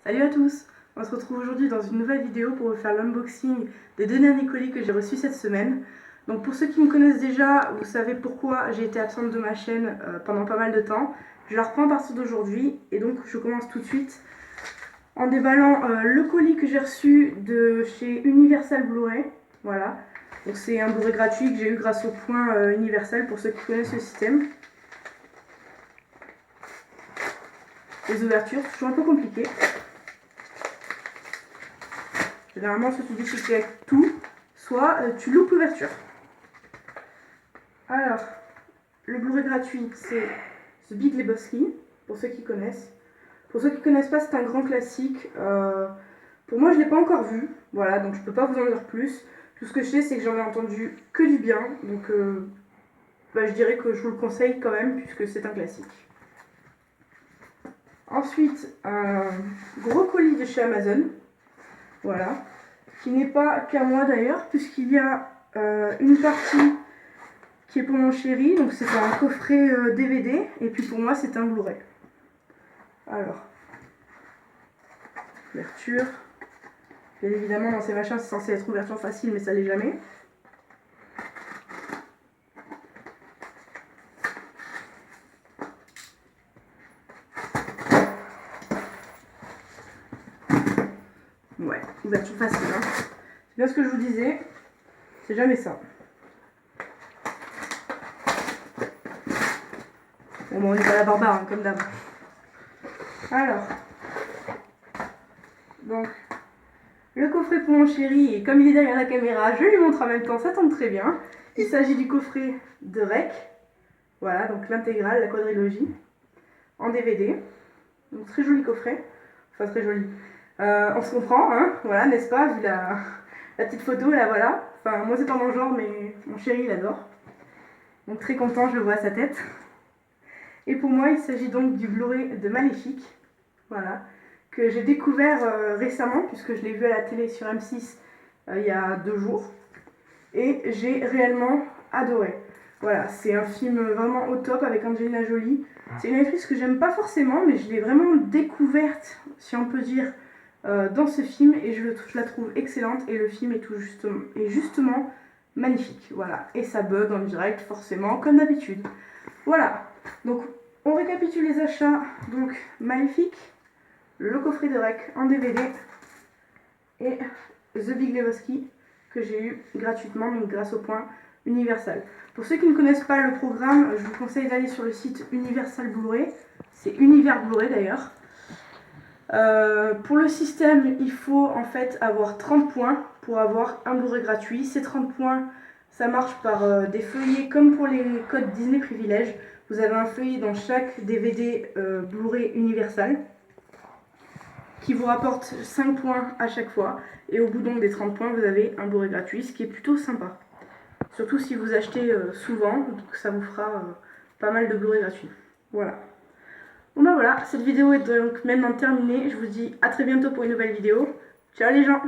Salut à tous! On se retrouve aujourd'hui dans une nouvelle vidéo pour vous faire l'unboxing des deux derniers colis que j'ai reçus cette semaine. Donc pour ceux qui me connaissent déjà, vous savez pourquoi j'ai été absente de ma chaîne pendant pas mal de temps. Je la reprends à partir d'aujourd'hui et donc je commence tout de suite en déballant le colis que j'ai reçu de chez Universal Blu-ray. Voilà, donc c'est un Blu-ray gratuit que j'ai eu grâce au point Universal pour ceux qui connaissent le système. Les ouvertures, c'est toujours un peu compliqué. Généralement, soit tu déchiques avec tout, soit tu loupes l'ouverture. Alors, le Blu-ray gratuit, c'est The Big Lebowski, pour ceux qui connaissent. Pour ceux qui ne connaissent pas, c'est un grand classique. Pour moi, je ne l'ai pas encore vu, voilà, donc je ne peux pas vous en dire plus. Tout ce que je sais, c'est que j'en ai entendu que du bien, donc je dirais que je vous le conseille quand même, puisque c'est un classique. Ensuite, un gros colis de chez Amazon, voilà, qui n'est pas qu'à moi d'ailleurs, puisqu'il y a une partie qui est pour mon chéri, donc c'est un coffret DVD, et puis pour moi c'est un Blu-ray. Alors, ouverture. Bien évidemment, dans ces machins, c'est censé être ouverture facile, mais ça l'est jamais. Ouais, ouverture facile, hein. C'est bien ce que je vous disais, c'est jamais ça. Bon, on n'est pas la barbare, hein, comme d'hab. Alors, donc, le coffret pour mon chéri, et comme il est derrière la caméra, je lui montre en même temps, ça tombe très bien. Il s'agit du coffret de Rec, voilà, donc l'intégrale, la quadrilogie, en DVD. Donc très joli coffret, enfin très joli. On se comprend, hein, voilà, n'est-ce pas, vu la petite photo là, voilà. Enfin, moi c'est pas mon genre, mais mon chéri il adore. Donc très content, je le vois à sa tête. Et pour moi, il s'agit donc du Blu-ray de Maléfique, voilà, que j'ai découvert récemment, puisque je l'ai vu à la télé sur M6 il y a 2 jours. Et j'ai réellement adoré. Voilà, c'est un film vraiment au top avec Angelina Jolie. C'est une actrice que j'aime pas forcément, mais je l'ai vraiment découverte, si on peut dire, dans ce film, et je la trouve excellente, et le film est justement magnifique. Voilà, et ça bug en direct, forcément, comme d'habitude. Voilà, donc on récapitule les achats. Donc Maléfique, le coffret de Rec en DVD, et The Big Lebowski, que j'ai eu gratuitement, donc grâce au point Universal. Pour ceux qui ne connaissent pas le programme, je vous conseille d'aller sur le site Universal Blu-ray, c'est Univers Blu-ray d'ailleurs. Pour le système, il faut en fait avoir 30 points pour avoir un Blu-ray gratuit. Ces 30 points, ça marche par des feuillets comme pour les codes Disney Privilège. Vous avez un feuillet dans chaque DVD Blu-ray Universal qui vous rapporte 5 points à chaque fois. Et au bout donc des 30 points, vous avez un Blu-ray gratuit, ce qui est plutôt sympa. Surtout si vous achetez souvent, donc ça vous fera pas mal de Blu-ray gratuits. Voilà. Bon bah voilà, cette vidéo est donc maintenant terminée. Je vous dis à très bientôt pour une nouvelle vidéo. Ciao les gens!